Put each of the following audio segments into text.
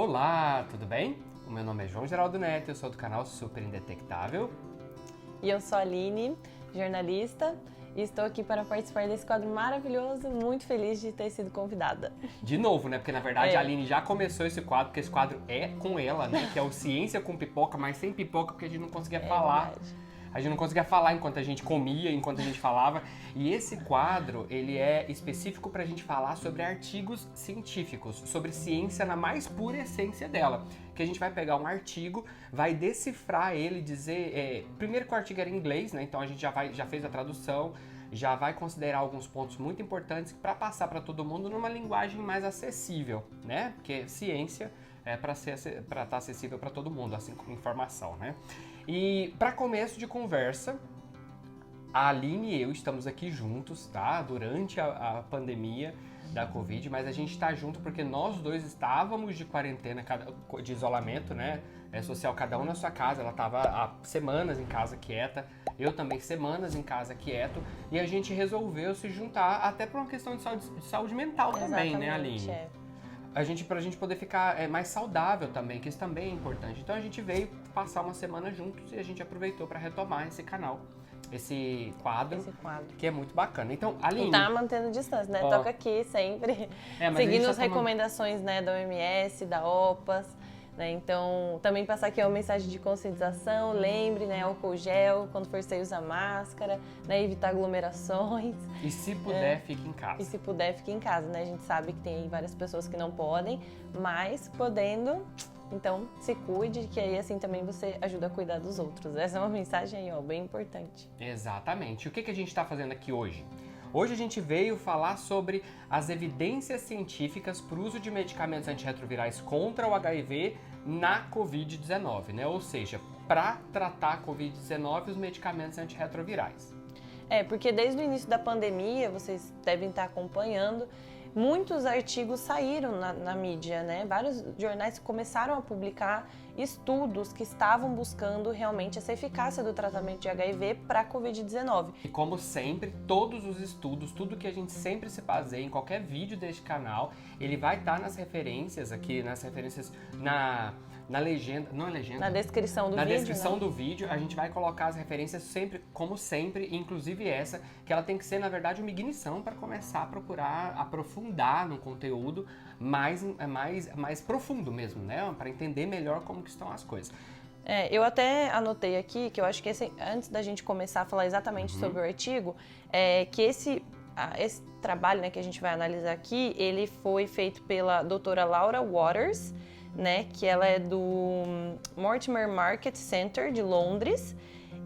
Olá, tudo bem? O meu nome é João Geraldo Neto, eu sou do canal Super Indetectável. E eu sou a Aline, jornalista, e estou aqui para participar desse quadro maravilhoso, muito feliz de ter sido convidada. De novo, né? Porque na verdade a Aline já começou esse quadro, porque esse quadro é com ela, né? Que é o Ciência com Pipoca, mas sem pipoca, porque a gente não conseguia falar. Verdade. A gente não conseguia falar enquanto a gente comia, enquanto a gente falava. E esse quadro, ele é específico pra gente falar sobre artigos científicos, sobre ciência na mais pura essência dela. Que a gente vai pegar um artigo, vai decifrar ele, dizer... primeiro que o artigo era em inglês, né? Então a gente já fez a tradução, já vai considerar alguns pontos muito importantes para passar para todo mundo numa linguagem mais acessível, né? Porque ciência é para estar acessível para todo mundo, assim como informação, né? E para começo de conversa, a Aline e eu estamos aqui juntos, tá? Durante a pandemia da Covid, mas a gente está junto porque nós dois estávamos de quarentena, de isolamento, né? Social, cada um na sua casa. Ela estava há semanas em casa quieta, eu também semanas em casa quieto, e a gente resolveu se juntar até por uma questão de saúde mental também, né, Aline? Pra gente poder ficar mais saudável também, que isso também é importante. Então a gente veio passar uma semana juntos e a gente aproveitou para retomar esse canal, esse quadro, que é muito bacana. Então, Aline... E tá mantendo distância, né? Toca aqui sempre, seguindo as recomendações, né, da OMS, da OPAS, né? Então, também passar aqui uma mensagem de conscientização, lembre, né, álcool gel, quando for sair usar máscara, né, evitar aglomerações. E se puder, fique em casa. E se puder, fique em casa, né? A gente sabe que tem várias pessoas que não podem, mas podendo... Então, se cuide, que aí assim também você ajuda a cuidar dos outros. Essa é uma mensagem aí, ó, bem importante. Exatamente. O que a gente está fazendo aqui hoje? Hoje a gente veio falar sobre as evidências científicas para o uso de medicamentos antirretrovirais contra o HIV na Covid-19, né? Ou seja, para tratar a Covid-19, os medicamentos antirretrovirais. Porque desde o início da pandemia, vocês devem estar acompanhando, muitos artigos saíram na mídia, né? Vários jornais começaram a publicar estudos que estavam buscando realmente essa eficácia do tratamento de HIV para a Covid-19. E como sempre, todos os estudos, tudo que a gente sempre se baseia em qualquer vídeo deste canal, ele vai estar nas referências aqui, nas referências na legenda, não é legenda? Na descrição do vídeo. Na descrição do vídeo, a gente vai colocar as referências sempre, como sempre, inclusive essa, que ela tem que ser, na verdade, uma ignição para começar a procurar aprofundar no conteúdo mais profundo mesmo, né? Para entender melhor como que estão as coisas. Eu até anotei aqui que eu acho que antes da gente começar a falar exatamente sobre o artigo, que esse trabalho, né, que a gente vai analisar aqui, ele foi feito pela doutora Laura Waters, né, que ela é do Mortimer Market Center de Londres,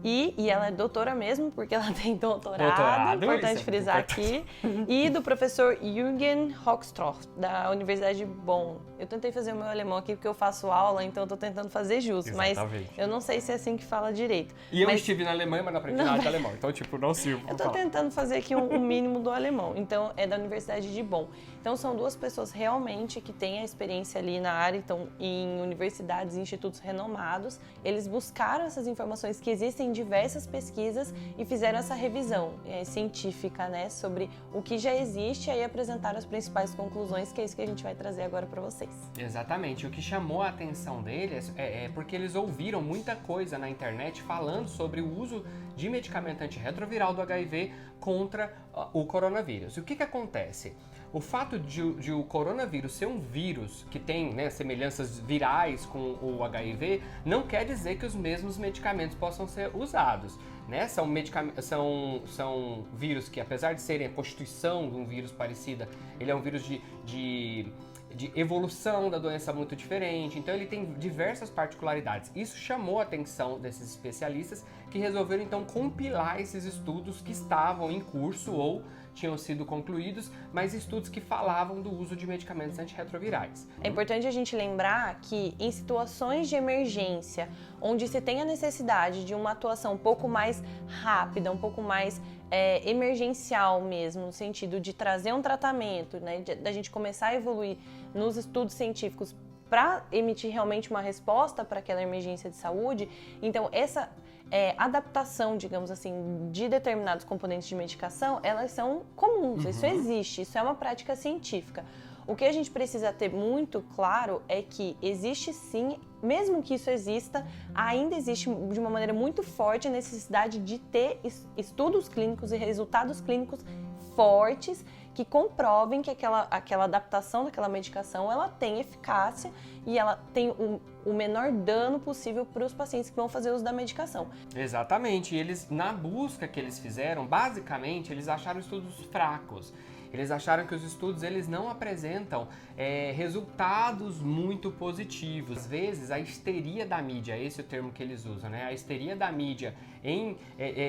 e ela é doutora mesmo, porque ela tem doutorado, importante frisar aqui, e do professor Jürgen Hochstroff, da Universidade de Bonn. Eu tentei fazer o meu alemão aqui porque eu faço aula, então eu tô tentando fazer jus, mas eu não sei se é assim que fala direito. E eu estive na Alemanha, mas não aprendi nada de alemão, então não sirvo. Eu tô tentando fazer aqui um mínimo do alemão, então é da Universidade de Bonn. Então são duas pessoas realmente que têm a experiência ali na área, então em universidades e institutos renomados, eles buscaram essas informações que existem em diversas pesquisas e fizeram essa revisão científica, né, sobre o que já existe e aí apresentaram as principais conclusões, que é isso que a gente vai trazer agora para vocês. Exatamente. O que chamou a atenção deles é porque eles ouviram muita coisa na internet falando sobre o uso de medicamento antirretroviral do HIV contra o coronavírus. E o que acontece? O fato de o coronavírus ser um vírus que tem, né, semelhanças virais com o HIV não quer dizer que os mesmos medicamentos possam ser usados, né? São vírus que, apesar de serem a constituição de um vírus parecida, ele é um vírus de evolução da doença muito diferente, então ele tem diversas particularidades. Isso chamou a atenção desses especialistas que resolveram então compilar esses estudos que estavam em curso ou tinham sido concluídos, mas estudos que falavam do uso de medicamentos antirretrovirais. É importante a gente lembrar que em situações de emergência, onde se tem a necessidade de uma atuação um pouco mais rápida, um pouco mais emergencial mesmo, no sentido de trazer um tratamento, né, da gente começar a evoluir nos estudos científicos para emitir realmente uma resposta para aquela emergência de saúde, então essa adaptação, digamos assim, de determinados componentes de medicação, elas são comuns, isso existe, isso é uma prática científica. O que a gente precisa ter muito claro é que existe sim, mesmo que isso exista, ainda existe de uma maneira muito forte a necessidade de ter estudos clínicos e resultados clínicos fortes que comprovem que aquela adaptação daquela medicação ela tem eficácia e ela tem o menor dano possível para os pacientes que vão fazer uso da medicação. Exatamente, e eles, na busca que eles fizeram, basicamente, eles acharam estudos fracos. Eles acharam que os estudos eles não apresentam resultados muito positivos. Às vezes, a histeria da mídia, esse é o termo que eles usam, né? A histeria da mídia em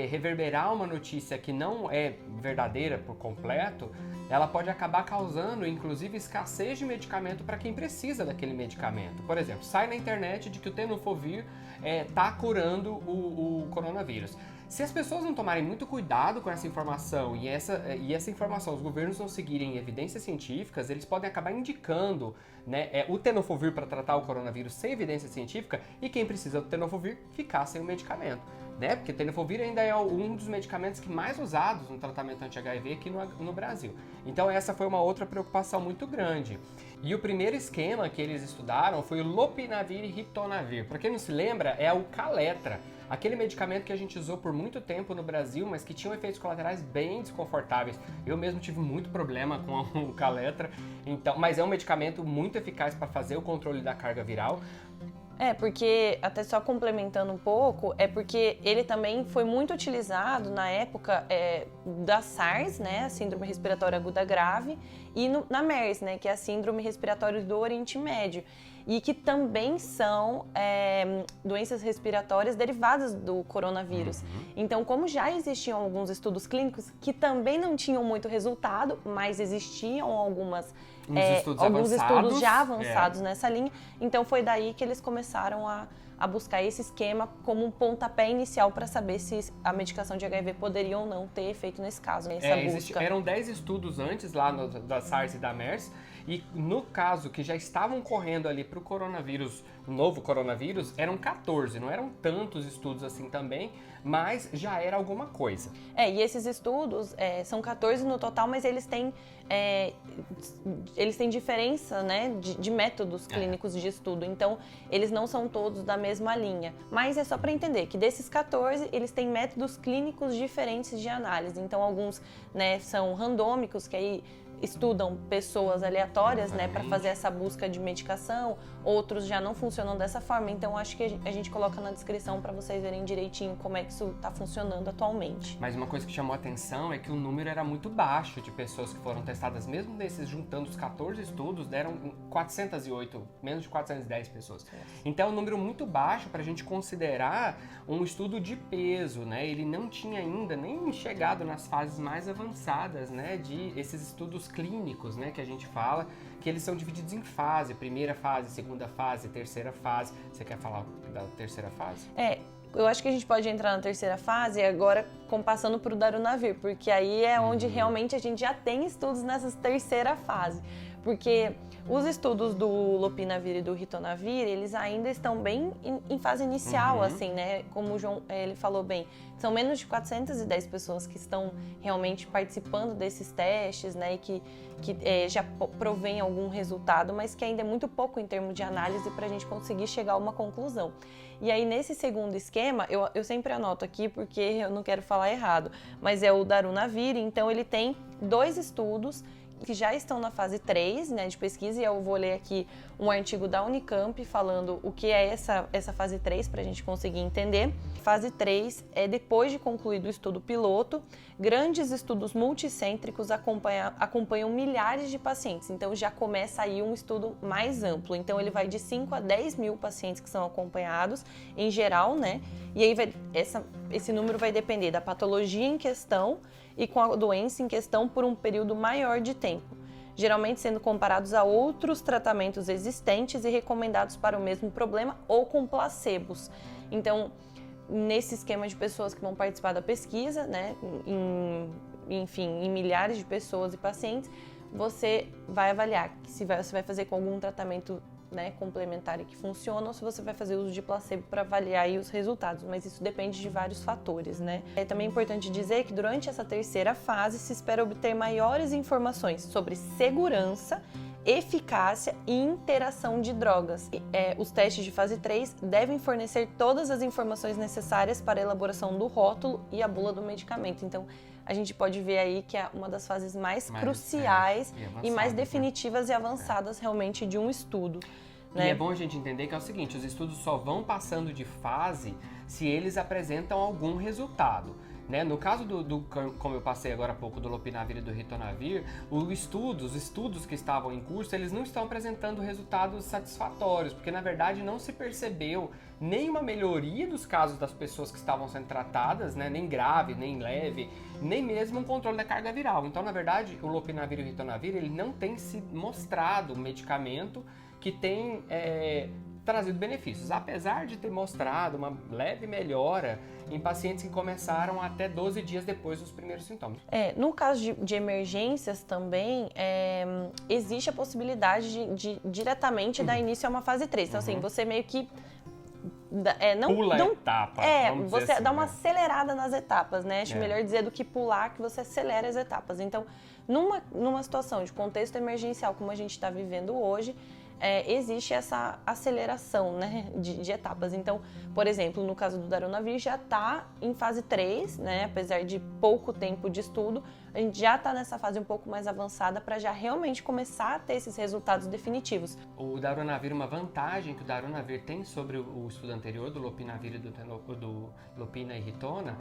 reverberar uma notícia que não é verdadeira por completo, ela pode acabar causando, inclusive, escassez de medicamento para quem precisa daquele medicamento. Por exemplo, sai na internet de que o tenofovir está curando o coronavírus. Se as pessoas não tomarem muito cuidado com essa informação e essa informação, os governos não seguirem evidências científicas, eles podem acabar indicando, né, o tenofovir para tratar o coronavírus sem evidência científica e quem precisa do tenofovir ficar sem o medicamento. Né? Porque tenofovir ainda é um dos medicamentos que mais usados no tratamento anti-HIV aqui no Brasil. Então essa foi uma outra preocupação muito grande. E o primeiro esquema que eles estudaram foi o lopinavir e ritonavir. Para quem não se lembra, é o Caletra. Aquele medicamento que a gente usou por muito tempo no Brasil, mas que tinha efeitos colaterais bem desconfortáveis. Eu mesmo tive muito problema com o Caletra, então, mas é um medicamento muito eficaz para fazer o controle da carga viral. Porque, até só complementando um pouco, porque ele também foi muito utilizado na época da SARS, né, a Síndrome Respiratória Aguda Grave, e na MERS, né, que é a Síndrome Respiratória do Oriente Médio, e que também são doenças respiratórias derivadas do coronavírus. Então, como já existiam alguns estudos clínicos que também não tinham muito resultado, mas existiam alguns estudos já avançados nessa linha, então foi daí que eles começaram a buscar esse esquema como um pontapé inicial para saber se a medicação de HIV poderia ou não ter efeito nesse caso. Eram 10 estudos antes lá da SARS e da MERS, e no caso que já estavam correndo ali para o coronavírus, o novo coronavírus, eram 14, não eram tantos estudos assim também, mas já era alguma coisa. E esses estudos são 14 no total, mas eles têm diferença, né, de métodos clínicos de estudo, então eles não são todos da mesma linha. Mas é só para entender que desses 14, eles têm métodos clínicos diferentes de análise, então alguns, né, são randômicos, que aí estudam pessoas aleatórias, né, para fazer essa busca de medicação, outros já não funcionam dessa forma, então acho que a gente coloca na descrição para vocês verem direitinho como é que isso está funcionando atualmente. Mas uma coisa que chamou a atenção é que o número era muito baixo de pessoas que foram testadas, mesmo desses, juntando os 14 estudos, deram 408, menos de 410 pessoas. Então é um número muito baixo para a gente considerar um estudo de peso, né? Ele não tinha ainda nem chegado nas fases mais avançadas, né, de esses estudos clínicos, né, que a gente fala, que eles são divididos em fase, primeira fase, segunda fase, terceira fase. Você quer falar da terceira fase? Eu acho que a gente pode entrar na terceira fase agora passando para o darunavir, porque aí é onde realmente a gente já tem estudos nessa terceira fase. Porque os estudos do lopinavir e do ritonavir, eles ainda estão bem em fase inicial, assim, né? Como o João ele falou bem, são menos de 410 pessoas que estão realmente participando desses testes, né? E que já provém algum resultado, mas que ainda é muito pouco em termos de análise para a gente conseguir chegar a uma conclusão. E aí, nesse segundo esquema, eu sempre anoto aqui porque eu não quero falar errado, mas é o darunavir, então ele tem 2 estudos que já estão na fase 3, né, de pesquisa, e eu vou ler aqui um artigo da Unicamp falando o que é essa fase 3 para a gente conseguir entender. Fase 3 é depois de concluído o estudo piloto, grandes estudos multicêntricos acompanham milhares de pacientes, então já começa aí um estudo mais amplo, então ele vai de 5 a 10 mil pacientes que são acompanhados em geral, né, e aí esse número vai depender da patologia em questão e com a doença em questão por um período maior de tempo, geralmente sendo comparados a outros tratamentos existentes e recomendados para o mesmo problema ou com placebos. Então, nesse esquema de pessoas que vão participar da pesquisa, né, em milhares de pessoas e pacientes, você vai avaliar se você vai fazer com algum tratamento, né, complementar e que funciona, ou se você vai fazer uso de placebo para avaliar aí os resultados, mas isso depende de vários fatores, né? É também importante dizer que durante essa terceira fase se espera obter maiores informações sobre segurança eficácia e interação de drogas. Os testes de fase 3 devem fornecer todas as informações necessárias para a elaboração do rótulo e a bula do medicamento. Então, a gente pode ver aí que é uma das fases mais cruciais e mais definitivas, né? E avançadas realmente de um estudo. Né? E é bom a gente entender que é o seguinte, os estudos só vão passando de fase se eles apresentam algum resultado. Né? No caso como eu passei agora há pouco, do lopinavir e do ritonavir, os estudos que estavam em curso, eles não estão apresentando resultados satisfatórios, porque na verdade não se percebeu nenhuma melhoria dos casos das pessoas que estavam sendo tratadas, né? Nem grave, nem leve, nem mesmo um controle da carga viral. Então, na verdade, o lopinavir e o ritonavir, ele não tem se mostrado um medicamento que tem trazido benefícios, apesar de ter mostrado uma leve melhora em pacientes que começaram até 12 dias depois dos primeiros sintomas. No caso de emergências também, existe a possibilidade de diretamente dar início a uma fase 3. Então, assim, você meio que pula a etapa. Você assim, dá uma acelerada nas etapas, né? Acho melhor dizer do que pular, que você acelera as etapas. Então, numa situação de contexto emergencial como a gente está vivendo hoje, existe essa aceleração, né, de etapas. Então, por exemplo, no caso do darunavir já está em fase 3, né, apesar de pouco tempo de estudo, a gente já está nessa fase um pouco mais avançada para já realmente começar a ter esses resultados definitivos. O darunavir, uma vantagem que o darunavir tem sobre o estudo anterior do lopinavir e do lopina e ritona,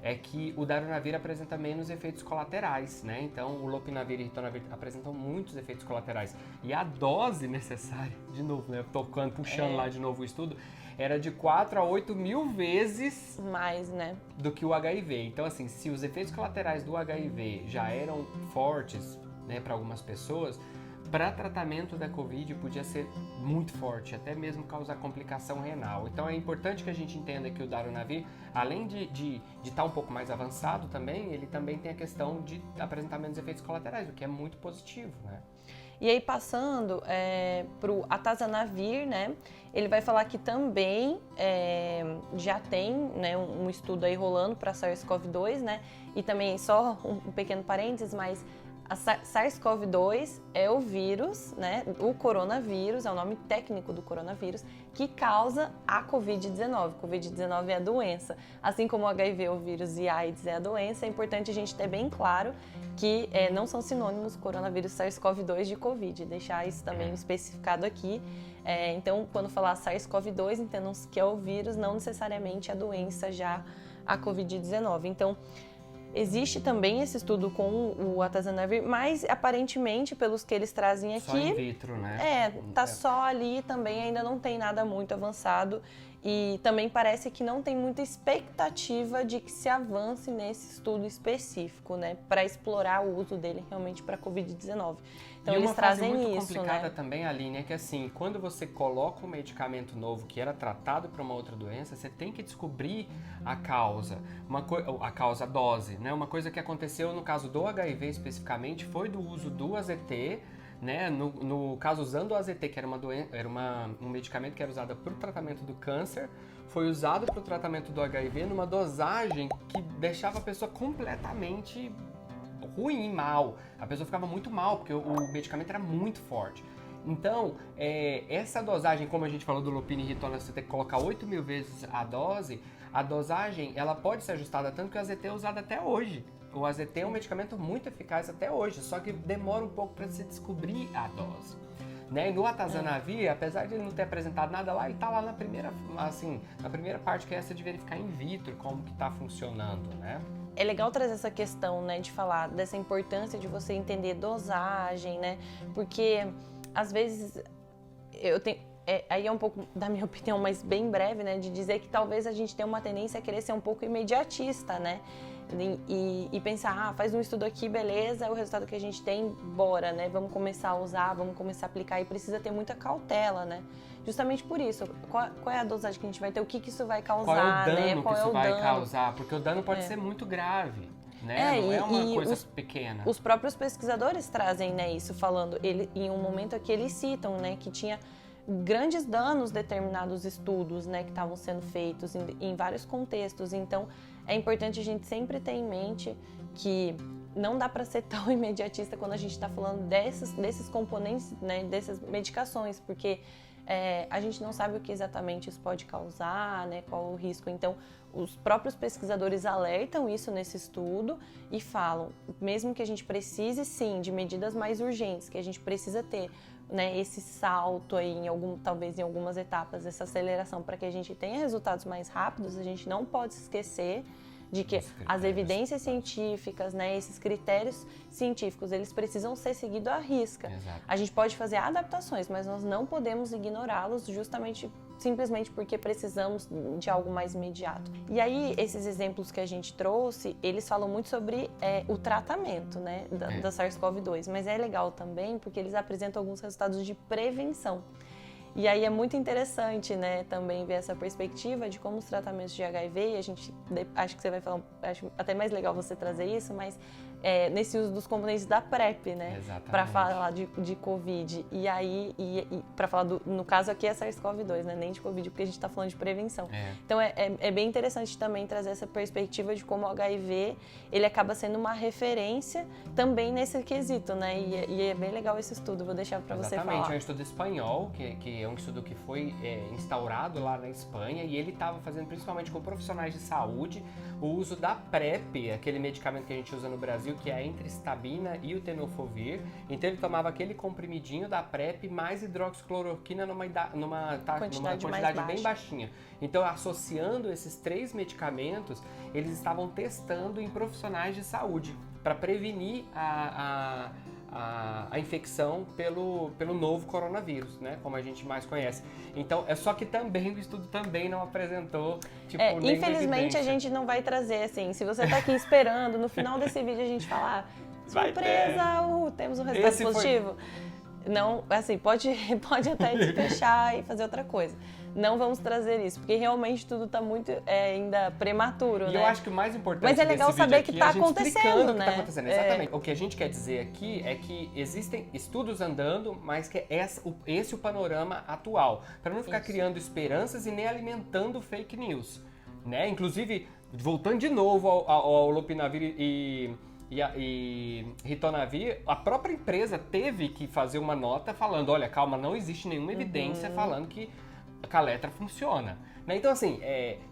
é que o darunavir apresenta menos efeitos colaterais, né? Então, o lopinavir e ritonavir apresentam muitos efeitos colaterais. E a dose necessária, de novo, né? Puxando lá de novo o estudo, era de 4 a 8 mil vezes mais, né? Do que o HIV. Então, assim, se os efeitos colaterais do HIV já eram fortes, né, para algumas pessoas, para tratamento da Covid podia ser muito forte, até mesmo causar complicação renal. Então é importante que a gente entenda que o darunavir, além de estar um pouco mais avançado também, ele também tem a questão de apresentar menos efeitos colaterais, o que é muito positivo, né? E aí, passando para o atazanavir, né? Ele vai falar que também já tem, né, um estudo aí rolando para SARS-CoV-2, né? E também, só um pequeno parênteses, mas a SARS-CoV-2 é o vírus, né, o coronavírus, é o nome técnico do coronavírus, que causa a Covid-19. Covid-19 é a doença. Assim como o HIV é o vírus e a AIDS é a doença, é importante a gente ter bem claro que não são sinônimos coronavírus SARS-CoV-2 de Covid, deixar isso também especificado aqui. Então, quando falar SARS-CoV-2, entendam que é o vírus, não necessariamente a doença já a Covid-19. Então, existe também esse estudo com o atazanavir, mas aparentemente, pelos que eles trazem aqui... Só in vitro, né? Tá só ali também, ainda não tem nada muito avançado. E também parece que não tem muita expectativa de que se avance nesse estudo específico, né? Para explorar o uso dele realmente para a Covid-19. Então, e eles trazem uma fase muito isso, complicada né? também, Aline, é que assim, quando você coloca um medicamento novo que era tratado para uma outra doença, você tem que descobrir a causa, a dose, né? Uma coisa que aconteceu no caso do HIV especificamente foi do uso do AZT, né? No caso, usando o AZT, que era um medicamento que era usado para o tratamento do câncer, foi usado para o tratamento do HIV numa dosagem que deixava a pessoa completamente ruim, mal. A pessoa ficava muito mal, porque o medicamento era muito forte. Então, essa dosagem, como a gente falou do lopina e ritona, você tem que colocar 8 mil vezes a dosagem, ela pode ser ajustada, tanto que o AZT é usado até hoje. O AZT é um medicamento muito eficaz até hoje, só que demora um pouco para se descobrir a dose. Né? E no atazanavir, apesar de ele não ter apresentado nada lá, ele está lá na primeira parte, que é essa de verificar in vitro como que está funcionando, né? É legal trazer essa questão, né, de falar dessa importância de você entender dosagem, né? Porque, às vezes, aí é um pouco da minha opinião, mas bem breve, né? De dizer que talvez a gente tenha uma tendência a querer ser um pouco imediatista, né? E pensar, faz um estudo aqui, beleza, o resultado que a gente tem, bora, né? Vamos começar a usar, vamos começar a aplicar, e precisa ter muita cautela, né? Justamente por isso, qual é a dosagem que a gente vai ter, o que isso vai causar, qual é o dano, né? que isso vai causar, porque o dano pode ser muito grave, né? Não é uma coisa pequena. Os próprios pesquisadores trazem, né, isso, falando, em um momento aqui eles citam, né, que tinha grandes danos determinados estudos, né, que estavam sendo feitos em vários contextos. Então, é importante a gente sempre ter em mente que não dá para ser tão imediatista quando a gente está falando desses componentes, né, dessas medicações, porque a gente não sabe o que exatamente isso pode causar, né, qual o risco. Então, os próprios pesquisadores alertam isso nesse estudo e falam, mesmo que a gente precise sim de medidas mais urgentes, que a gente precisa ter, né, esse salto aí talvez em algumas etapas, essa aceleração para que a gente tenha resultados mais rápidos, a gente não pode se esquecer de que as evidências científicas, né, esses critérios científicos, eles precisam ser seguidos à risca. Exato. A gente pode fazer adaptações, mas nós não podemos ignorá-los simplesmente porque precisamos de algo mais imediato. E aí, esses exemplos que a gente trouxe, eles falam muito sobre o tratamento, né, da SARS-CoV-2, mas é legal também porque eles apresentam alguns resultados de prevenção. E aí é muito interessante, né, também ver essa perspectiva de como os tratamentos de HIV, acho que você vai falar, acho até mais legal você trazer isso, mas nesse uso dos componentes da PrEP, né, para falar de Covid. E aí, para falar no caso aqui é SARS-CoV-2, né, nem de Covid, porque a gente está falando de prevenção. Então é bem interessante também trazer essa perspectiva de como o HIV, ele acaba sendo uma referência também nesse quesito, né, e é bem legal esse estudo, vou deixar para você falar. Exatamente, é um estudo espanhol, que é um estudo que foi instaurado lá na Espanha, e ele estava fazendo principalmente com profissionais de saúde o uso da PrEP, aquele medicamento que a gente usa no Brasil, que é a entristabina e o tenofovir. Então ele tomava aquele comprimidinho da PrEP mais hidroxicloroquina numa quantidade bem baixinha. Então, associando esses 3 medicamentos, eles estavam testando em profissionais de saúde para prevenir a infecção pelo novo coronavírus, né? Como a gente mais conhece. Então, só que também o estudo também não apresentou, infelizmente a gente não vai trazer, assim, se você tá aqui esperando, no final desse vídeo a gente falar, surpresa, temos um resultado positivo. Não, assim, pode até desfechar e fazer outra coisa. Não vamos trazer isso, porque realmente tudo está muito ainda prematuro, né? E eu acho que o mais importante Mas é legal saber que está acontecendo, né? Tá acontecendo. Exatamente. O que a gente quer dizer aqui é que existem estudos andando, mas que é esse o panorama atual. Para não ficar criando esperanças e nem alimentando fake news, né? Inclusive, voltando de novo ao lopinavir e ritonavir, a própria empresa teve que fazer uma nota falando, olha, calma, não existe nenhuma evidência falando que a Caletra funciona. Né? Então, assim,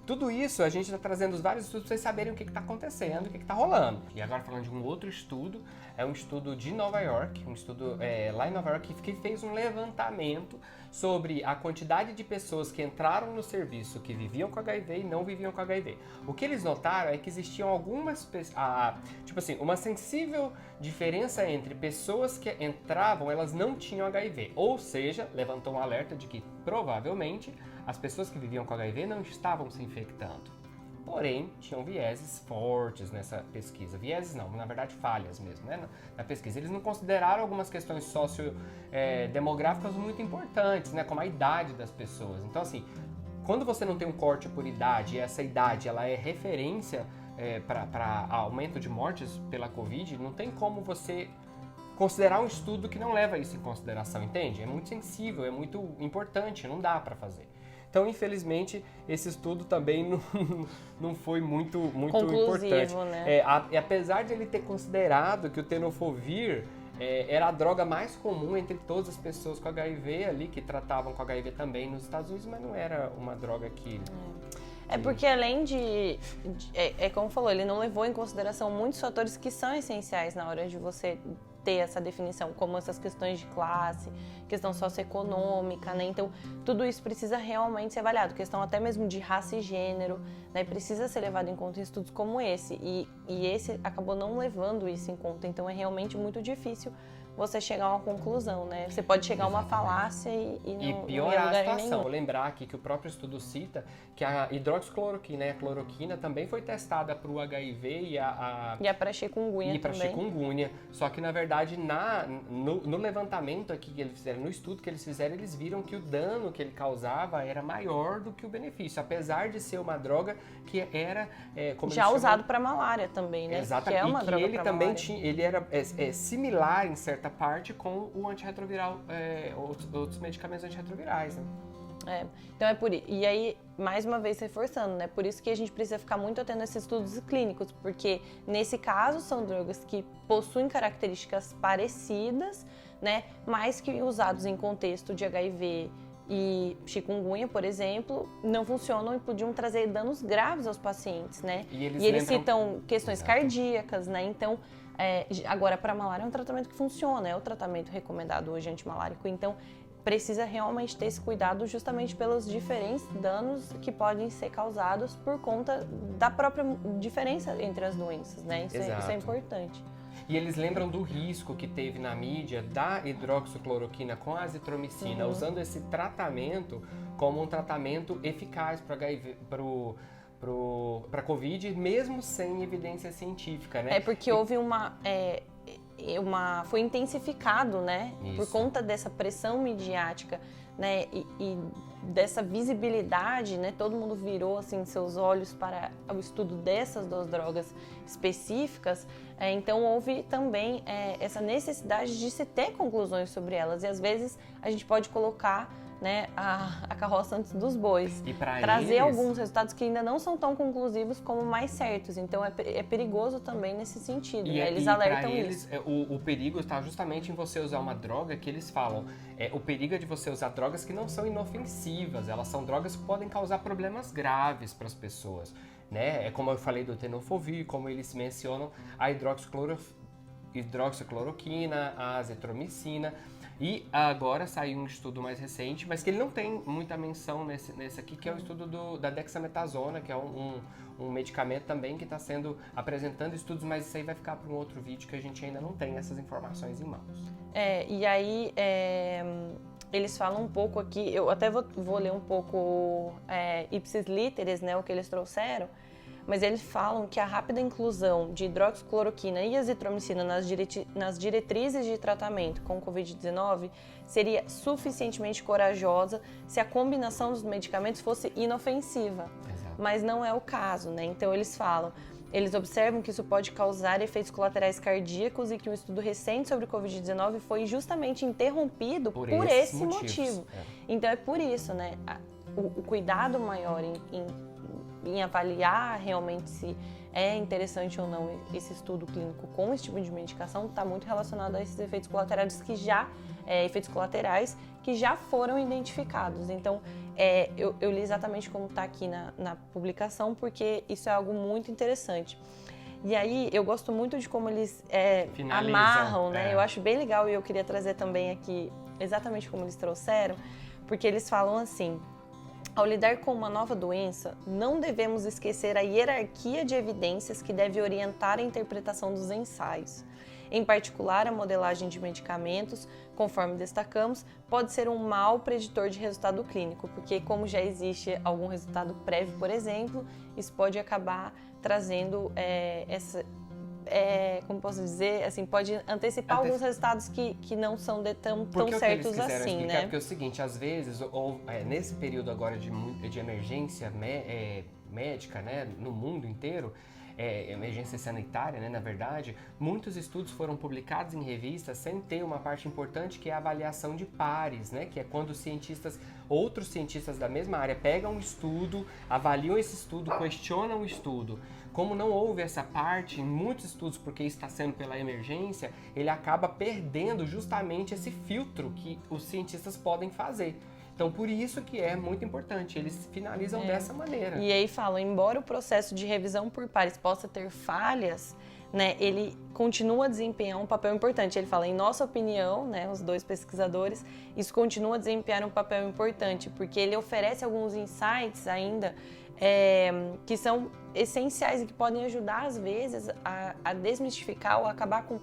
tudo isso a gente está trazendo os vários estudos para vocês saberem o que está acontecendo, o que está rolando. E agora falando de um outro estudo, é um estudo de Nova York, um estudo lá em Nova York que fez um levantamento sobre a quantidade de pessoas que entraram no serviço que viviam com HIV e não viviam com HIV. O que eles notaram é que existiam algumas, uma sensível diferença entre pessoas que entravam, elas não tinham HIV. Ou seja, levantou um alerta de que provavelmente as pessoas que viviam com HIV não estavam se infectando. Porém, tinham vieses fortes nessa pesquisa. Vieses não, na verdade falhas mesmo, né? Na pesquisa. Eles não consideraram algumas questões sociodemográficas muito importantes, né? Como a idade das pessoas. Então, assim, quando você não tem um corte por idade, e essa idade ela é referência para aumento de mortes pela Covid, não tem como você considerar um estudo que não leva isso em consideração, entende? É muito sensível, é muito importante, não dá para fazer. Então, infelizmente, esse estudo também não foi muito importante. Né? Apesar de ele ter considerado que o tenofovir era a droga mais comum entre todas as pessoas com HIV ali, que tratavam com HIV também nos Estados Unidos, mas não era uma droga que... porque além como falou, ele não levou em consideração muitos fatores que são essenciais na hora de você ter essa definição, como essas questões de classe, questão socioeconômica, né? Então, tudo isso precisa realmente ser avaliado, questão até mesmo de raça e gênero, né? Precisa ser levado em conta em estudos como esse, e esse acabou não levando isso em conta, então é realmente muito difícil você chegar a uma conclusão, né? Você pode chegar a uma falácia e piorar a situação. Vou lembrar aqui que o próprio estudo cita que a hidroxicloroquina e a cloroquina também foi testada para o HIV e a para-chikungunya chikungunya. Só que, na verdade, no levantamento aqui que eles fizeram, no estudo que eles fizeram, eles viram que o dano que ele causava era maior do que o benefício, apesar de ser uma droga que era... já usado para malária também, né? Exatamente. Que é uma droga ele também ele era similar em certa parte com o antirretroviral, outros medicamentos antirretrovirais, né? Então é por isso. E aí, mais uma vez reforçando, né? Por isso que a gente precisa ficar muito atento a esses estudos clínicos, porque nesse caso são drogas que possuem características parecidas, né? Mas que usados em contexto de HIV e chikungunya, por exemplo, não funcionam e podiam trazer danos graves aos pacientes, né? E eles citam questões Exato. cardíacas, né? Então, agora, para malária é um tratamento que funciona, é o tratamento recomendado hoje antimalárico. Então, precisa realmente ter esse cuidado justamente pelos diferentes danos que podem ser causados por conta da própria diferença entre as doenças, né? Isso é importante. E eles lembram do risco que teve na mídia da hidroxicloroquina com a azitromicina, usando esse tratamento como um tratamento eficaz para HIV, para Covid, mesmo sem evidência científica, né? Porque houve foi intensificado, né? Isso. Por conta dessa pressão midiática, né? E dessa visibilidade, né? Todo mundo virou assim seus olhos para o estudo dessas duas drogas específicas. Então houve também essa necessidade de se ter conclusões sobre elas. E às vezes a gente pode colocar, né, a carroça antes dos bois. E trazer alguns resultados que ainda não são tão conclusivos como mais certos. Então é perigoso também nesse sentido. E, né? Eles alertam eles, isso. O perigo está justamente em você usar uma droga que eles falam. O perigo é de você usar drogas que não são inofensivas. Elas são drogas que podem causar problemas graves para as pessoas. Né? É como eu falei do tenofovir, como eles mencionam a hidroxicloroquina, a azitromicina. E agora saiu um estudo mais recente, mas que ele não tem muita menção nesse aqui, que é o estudo da dexametasona, que é um medicamento também que está apresentando estudos, mas isso aí vai ficar para um outro vídeo que a gente ainda não tem essas informações em mãos. E aí eles falam um pouco aqui, eu até vou ler um pouco ipsis literis, né, o que eles trouxeram, mas eles falam que a rápida inclusão de hidroxicloroquina e azitromicina nas diretrizes de tratamento com Covid-19 seria suficientemente corajosa se a combinação dos medicamentos fosse inofensiva. Exato. Mas não é o caso, né? Então eles observam que isso pode causar efeitos colaterais cardíacos e que um estudo recente sobre Covid-19 foi justamente interrompido por esse motivo. Então é por isso, né? O cuidado maior em avaliar realmente se é interessante ou não esse estudo clínico com esse tipo de medicação está muito relacionado a esses efeitos colaterais que já foram identificados. Então, eu li exatamente como está aqui na publicação, porque isso é algo muito interessante. E aí, eu gosto muito de como eles amarram, né? Eu acho bem legal e eu queria trazer também aqui exatamente como eles trouxeram, porque eles falam assim: ao lidar com uma nova doença, não devemos esquecer a hierarquia de evidências que deve orientar a interpretação dos ensaios. Em particular, a modelagem de medicamentos, conforme destacamos, pode ser um mau preditor de resultado clínico, porque como já existe algum resultado prévio, por exemplo, isso pode acabar trazendo como posso dizer, assim, pode antecipar alguns resultados que não são tão certos assim, né? Porque é o seguinte, às vezes, nesse período agora de emergência médica, né, no mundo inteiro, emergência sanitária, né, na verdade, muitos estudos foram publicados em revistas sem ter uma parte importante que é a avaliação de pares, né, que é quando outros cientistas da mesma área pegam um estudo, avaliam esse estudo, questionam o estudo. Como não houve essa parte em muitos estudos, porque está sendo pela emergência, ele acaba perdendo justamente esse filtro que os cientistas podem fazer. Então, por isso que é muito importante, eles finalizam dessa maneira. E aí falam, embora o processo de revisão por pares possa ter falhas, né, ele continua a desempenhar um papel importante. Ele fala, em nossa opinião, né, os dois pesquisadores, isso continua a desempenhar um papel importante, porque ele oferece alguns insights ainda que são essenciais e que podem ajudar, às vezes, a desmistificar ou acabar com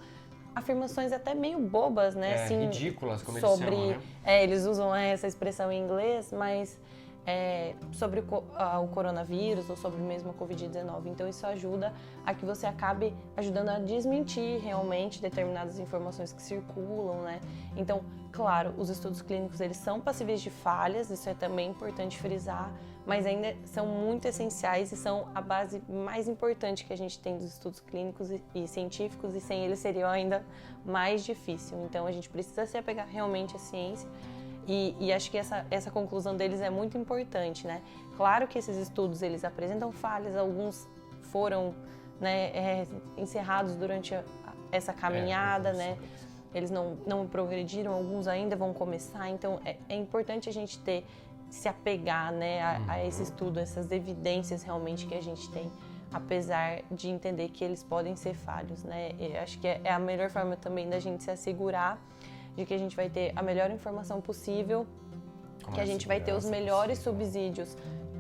afirmações até meio bobas, né? Assim, ridículas, como eles chamam, né? Eles usam essa expressão em inglês, mas sobre o coronavírus ou sobre mesmo a Covid-19. Então, isso ajuda a que você acabe ajudando a desmentir realmente determinadas informações que circulam, né? Então, claro, os estudos clínicos, eles são passíveis de falhas, isso é também importante frisar, mas ainda são muito essenciais e são a base mais importante que a gente tem dos estudos clínicos e científicos, e sem eles seria ainda mais difícil. Então, a gente precisa se apegar realmente à ciência E acho que essa conclusão deles é muito importante, né? Claro que esses estudos, eles apresentam falhas, alguns foram, né, encerrados durante essa caminhada, né? Eles não progrediram, alguns ainda vão começar, então é importante a gente se apegar, né, a esse estudo, essas evidências realmente que a gente tem, apesar de entender que eles podem ser falhos, né? Eu acho que é a melhor forma também da gente se assegurar de que a gente vai ter a melhor informação possível, que a gente vai ter os melhores subsídios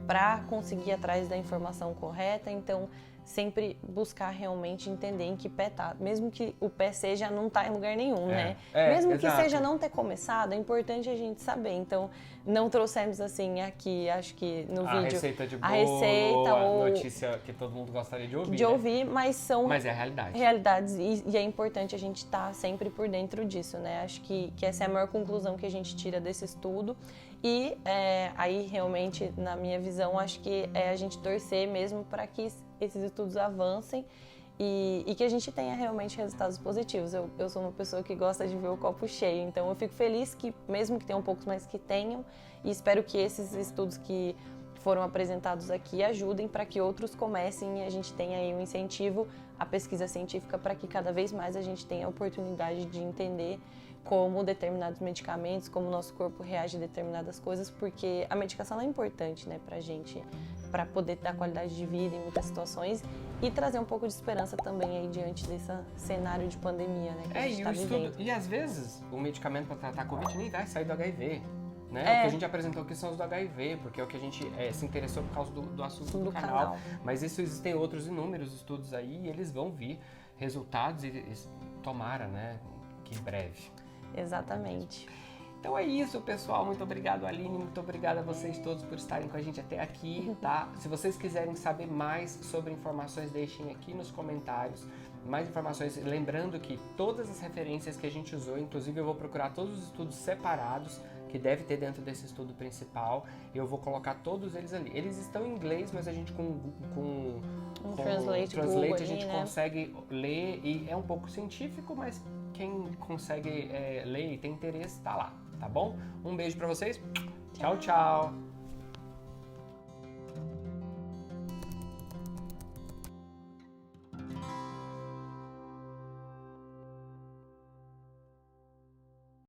para conseguir ir atrás da informação correta, então sempre buscar realmente entender em que pé tá, mesmo que o pé não tá em lugar nenhum, né? Mesmo que seja não ter começado, é importante a gente saber. Então, não trouxemos assim aqui, acho que no vídeo, receita de bolo, a receita ou a notícia que todo mundo gostaria de ouvir. De ouvir, mas é a realidade. Realidades e é importante a gente estar sempre por dentro disso, né? Acho que essa é a maior conclusão que a gente tira desse estudo. E aí realmente, na minha visão, acho que é a gente torcer mesmo para que esses estudos avancem e que a gente tenha realmente resultados positivos. Eu sou uma pessoa que gosta de ver o copo cheio, então eu fico feliz que, mesmo que tenham poucos, mas que tenham, e espero que esses estudos que foram apresentados aqui ajudem para que outros comecem e a gente tenha aí um incentivo à pesquisa científica para que cada vez mais a gente tenha a oportunidade de entender como determinados medicamentos, como o nosso corpo reage a determinadas coisas, porque a medicação é importante, né, pra gente, para poder dar qualidade de vida em muitas situações e trazer um pouco de esperança também aí diante desse cenário de pandemia, né, que a gente tá vivendo. E às vezes o medicamento para tratar a Covid nem vai sair do HIV, né? O que a gente apresentou aqui são os do HIV, porque é o que a gente se interessou por causa do assunto do canal. Mas isso existem outros inúmeros estudos aí e eles vão vir resultados e tomara, né, que em breve. Exatamente. Então é isso, pessoal. Muito obrigado, Aline. Muito obrigado a vocês todos por estarem com a gente até aqui, tá? Se vocês quiserem saber mais sobre informações, deixem aqui nos comentários. Mais informações, lembrando que todas as referências que a gente usou, inclusive eu vou procurar todos os estudos separados que deve ter dentro desse estudo principal. Eu vou colocar todos eles ali. Eles estão em inglês, mas a gente com Translate a gente consegue ler e é um pouco científico, mas quem consegue ler e tem interesse tá lá, tá bom? Um beijo pra vocês. Tchau, tchau.